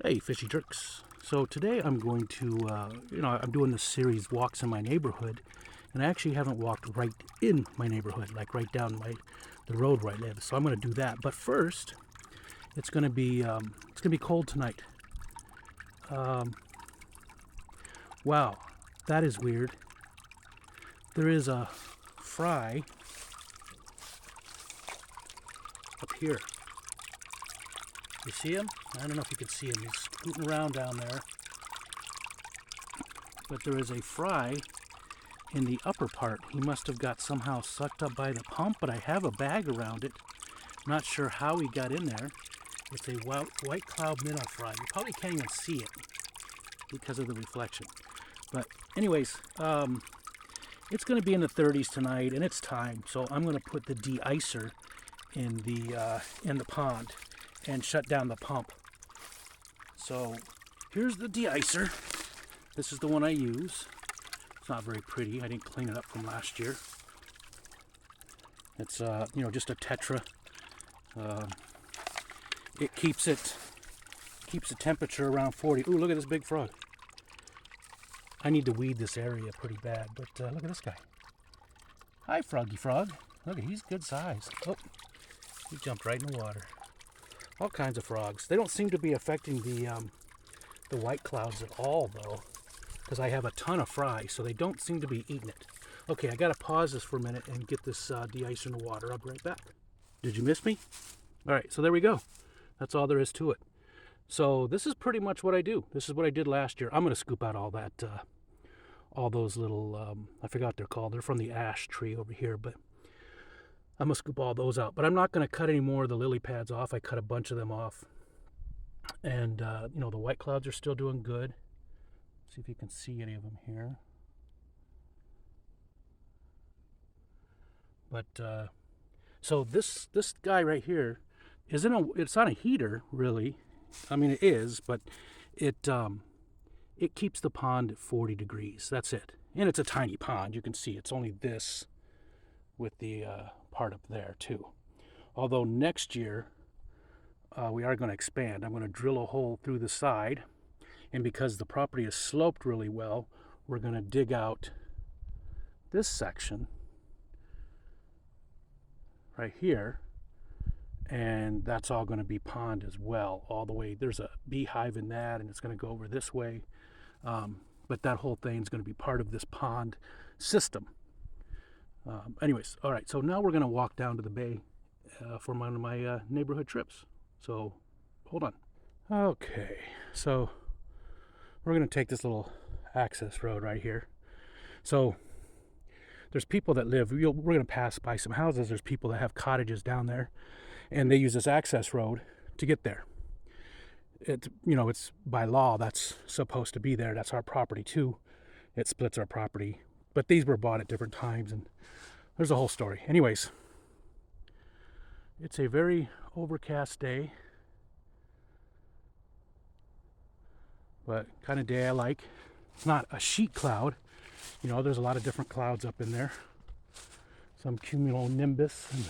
Hey, fishy jerks. So today I'm going to, I'm doing this series, Walks in My Neighborhood, and I actually haven't walked right in my neighborhood, like right down the road where I live. So I'm going to do that. But first, it's gonna be cold tonight. Wow, that is weird. There is a fry up here. You see him? I don't know if you can see him. He's scooting around down there. But there is a fry in the upper part. He must have got somehow sucked up by the pump, but I have a bag around it. Not sure how he got in there. It's a white cloud minnow fry. You probably can't even see it because of the reflection. But anyways, it's going to be in the 30s tonight, and it's time. So I'm going to put the de-icer in the pond and shut down the pump. So here's the de-icer. This is the one I use. It's not very pretty. I didn't clean it up from last year. It's just a Tetra. It keeps the temperature around 40. Ooh, look at this big frog. I need to weed this area pretty bad, but look at this guy. Hi, Froggy Frog. Look, he's good size. Oh, he jumped right in the water. All kinds of frogs. They don't seem to be affecting the white clouds at all, though, because I have a ton of fry, so they don't seem to be eating it. Okay, I gotta pause this for a minute and get this de-icer in the water. I'll be right back. Did you miss me? All right, so there we go. That's all there is to it. So this is pretty much what I do. This is what I did last year. I'm gonna scoop out all that, all those little, I forgot what they're called. They're from the ash tree over here, but I'm gonna scoop all those out. But I'm not gonna cut any more of the lily pads off. I cut a bunch of them off. And, the white clouds are still doing good. See if you can see any of them here. But, so this guy right here it's not a heater, really. I mean, it is, but it keeps the pond at 40 degrees. That's it. And it's a tiny pond. You can see it's only this with the part up there, too. Although next year, we are going to expand. I'm going to drill a hole through the side. And because the property is sloped really well, we're going to dig out this section right here. And that's all going to be pond as well, all the way. There's a beehive in that, and it's going to go over this way. But that whole thing is going to be part of this pond system. Anyways, all right, so now we're going to walk down to the bay for one of my neighborhood trips. So hold on. Okay, so we're going to take this little access road right here. So there's people that live, we're going to pass by some houses. There's people that have cottages down there, and they use this access road to get there. It's by law that's supposed to be there. That's our property too. It splits our property, but these were bought at different times, and there's a whole story. Anyways, it's a very overcast day, but kind of day I like. It's not a sheet cloud. There's a lot of different clouds up in there. Some cumulonimbus, and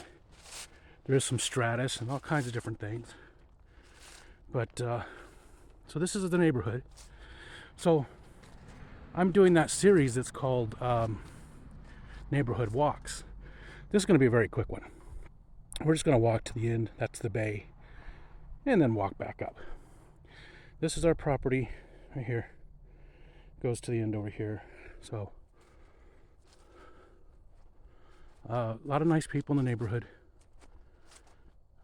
there is some stratus and all kinds of different things. But, so this is the neighborhood. So I'm doing that series that's called Neighborhood Walks. This is going to be a very quick one. We're just going to walk to the end. That's the bay. And then walk back up. This is our property right here. Goes to the end over here. So a lot of nice people in the neighborhood.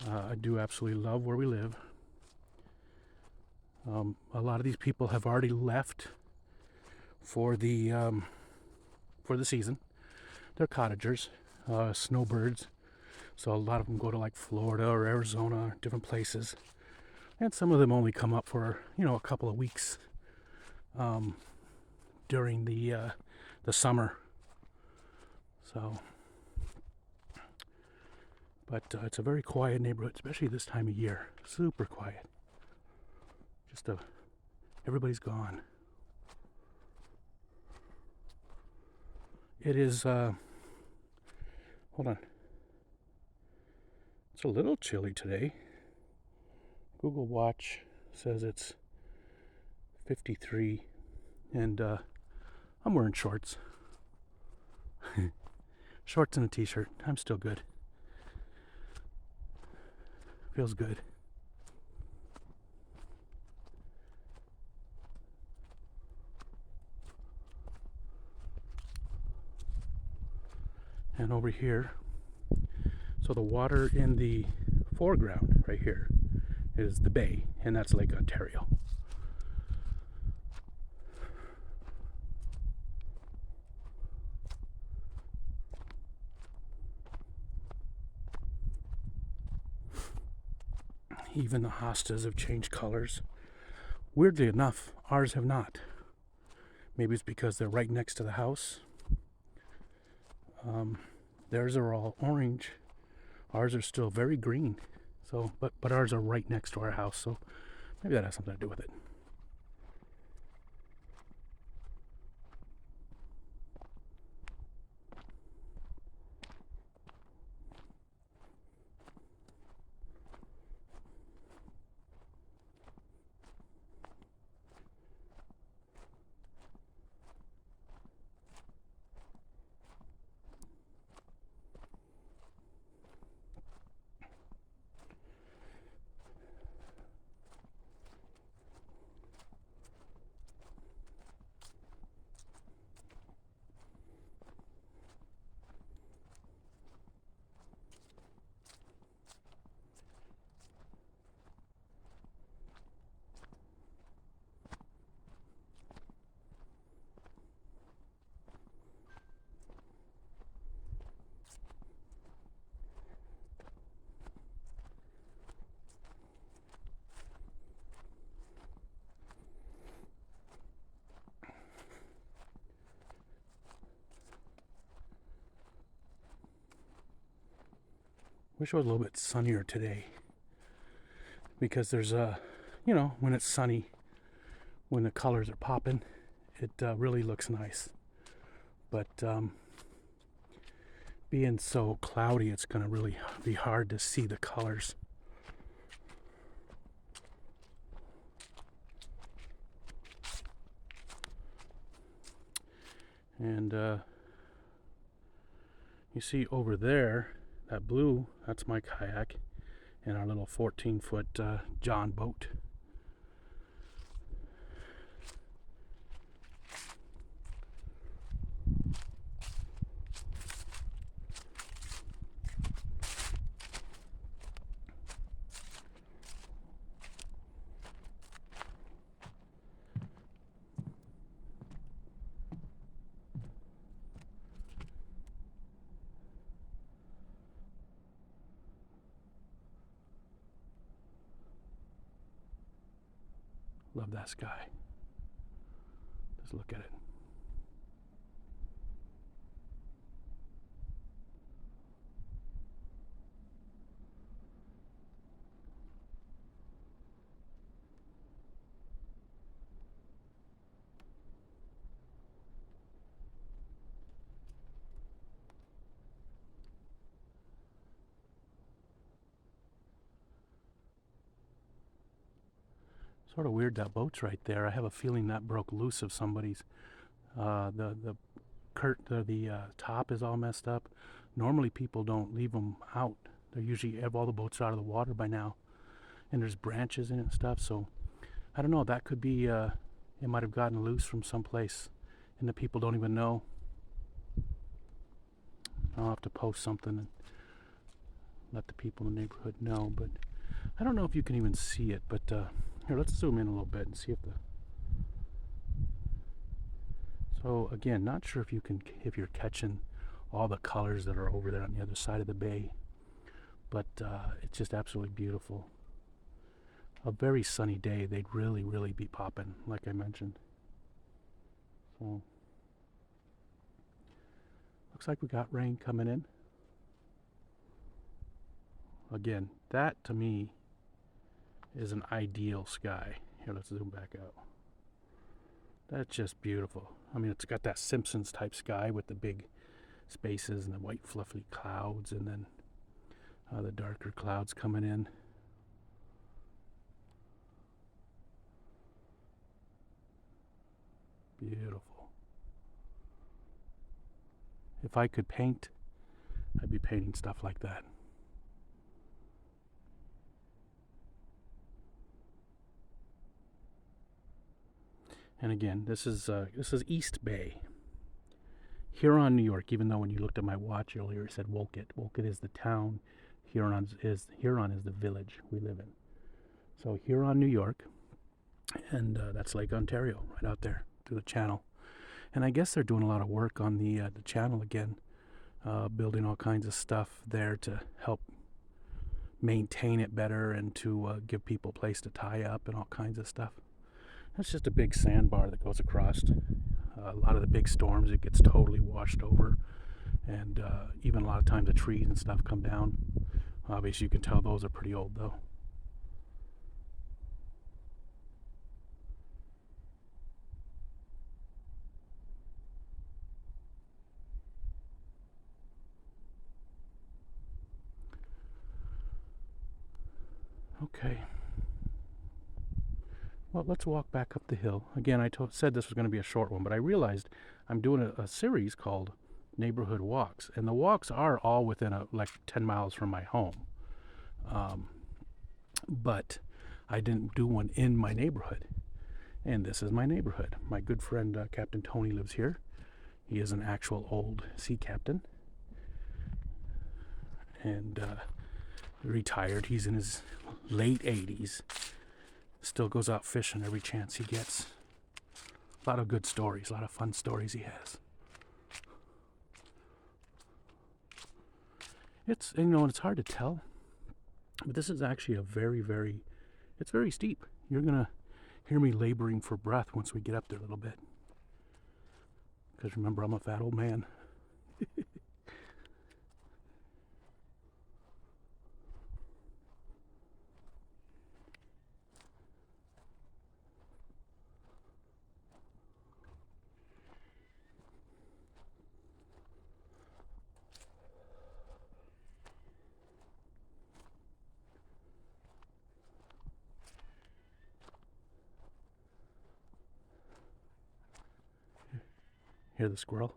I do absolutely love where we live. A lot of these people have already left for the season. They're cottagers, snowbirds. So a lot of them go to like Florida or Arizona, or different places. And some of them only come up for, a couple of weeks during the summer. So, but it's a very quiet neighborhood, especially this time of year. Super quiet. Everybody's gone. It is, hold on. It's a little chilly today. Google Watch says it's 53, and I'm wearing shorts. Shorts and a t-shirt. I'm still good. Feels good. And over here, so the water in the foreground right here is the bay, and that's Lake Ontario. Even the hostas have changed colors. Weirdly enough, ours have not. Maybe it's because they're right next to the house. Theirs are all orange. Ours are still very green. So, but ours are right next to our house, so maybe that has something to do with it. Wish it was a little bit sunnier today, because there's when it's sunny, when the colors are popping, it really looks nice. But being so cloudy, it's going to really be hard to see the colors. And you see over there, that blue, that's my kayak and our little 14-foot John boat. Love that sky. Just look at it. Sort of weird that boat's right there. I have a feeling that broke loose of somebody's. The top is all messed up. Normally people don't leave them out. They usually have all the boats out of the water by now, and there's branches in it and stuff. So I don't know. That could be. It might have gotten loose from someplace, and the people don't even know. I'll have to post something and let the people in the neighborhood know. But I don't know if you can even see it. But here, let's zoom in a little bit and see if the. So again, not sure if you're catching all the colors that are over there on the other side of the bay, but it's just absolutely beautiful. A very sunny day, they'd really, really be popping, like I mentioned. So looks like we got rain coming in. Again, that to me is an ideal sky. Here, let's zoom back out. That's just beautiful. I mean, it's got that Simpsons type sky with the big spaces and the white fluffy clouds, and then the darker clouds coming in. Beautiful. If I could paint, I'd be painting stuff like that. And again, this is East Bay, Huron, New York. Even though when you looked at my watch earlier, it said Wolcott. Wolcott is the town. Huron is the village we live in. So Huron, New York, and that's Lake Ontario right out there through the channel. And I guess they're doing a lot of work on the channel again, building all kinds of stuff there to help maintain it better and to give people a place to tie up and all kinds of stuff. That's just a big sandbar that goes across. A lot of the big storms, it gets totally washed over, and even a lot of times the trees and stuff come down. Obviously you can tell those are pretty old though. Okay. Well, let's walk back up the hill. Again, I said this was going to be a short one, but I realized I'm doing a series called Neighborhood Walks, and the walks are all within like 10 miles from my home. But I didn't do one in my neighborhood, and this is my neighborhood. My good friend Captain Tony lives here. He is an actual old sea captain, and retired. He's in his late 80s. Still goes out fishing every chance he gets. A lot of good stories, a lot of fun stories he has. It's, it's hard to tell, but this is actually a it's very steep. You're gonna hear me laboring for breath once we get up there a little bit. Because remember, I'm a fat old man. Hear the squirrel?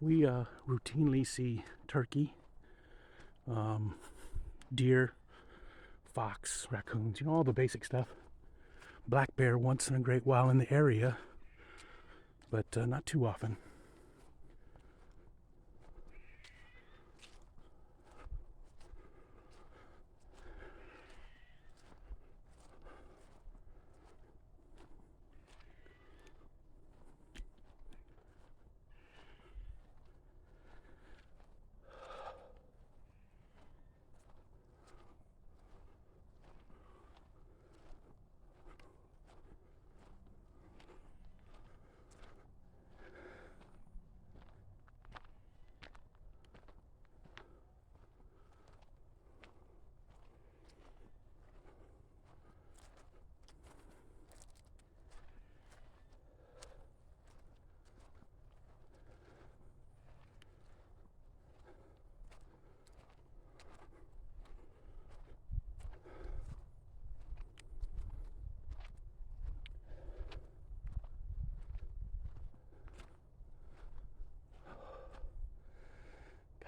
We routinely see turkey, deer, fox, raccoons, all the basic stuff. Black bear once in a great while in the area, but not too often.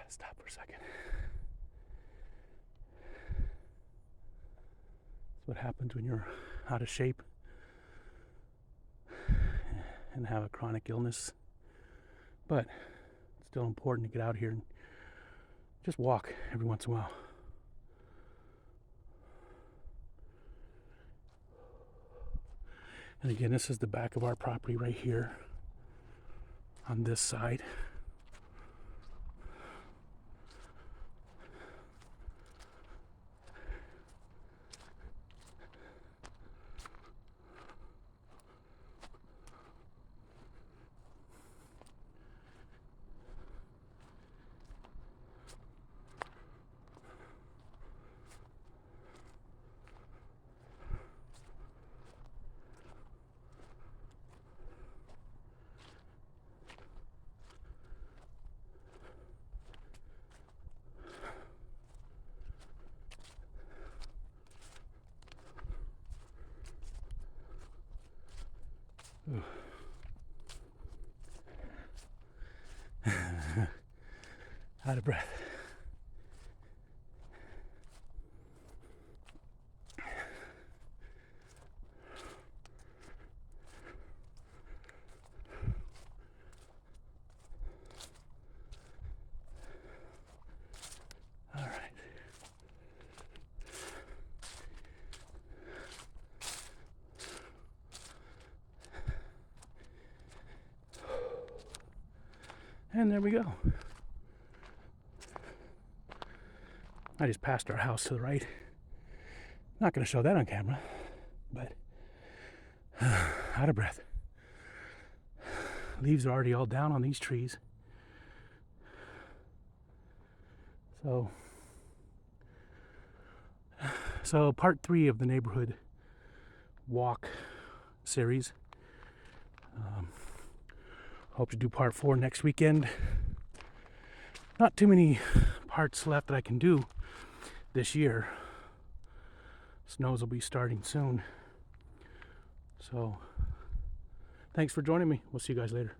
Stop for a second. That's what happens when you're out of shape and have a chronic illness. But it's still important to get out here and just walk every once in a while. And again, this is the back of our property right here on this side. Out of breath. All right. And there we go. I just passed our house to the right. Not going to show that on camera, but out of breath. Leaves are already all down on these trees. So part 3 of the neighborhood walk series. Hope to do part 4 next weekend. Not too many parts left that I can do this year. Snows will be starting soon. So thanks for joining me. We'll see you guys later.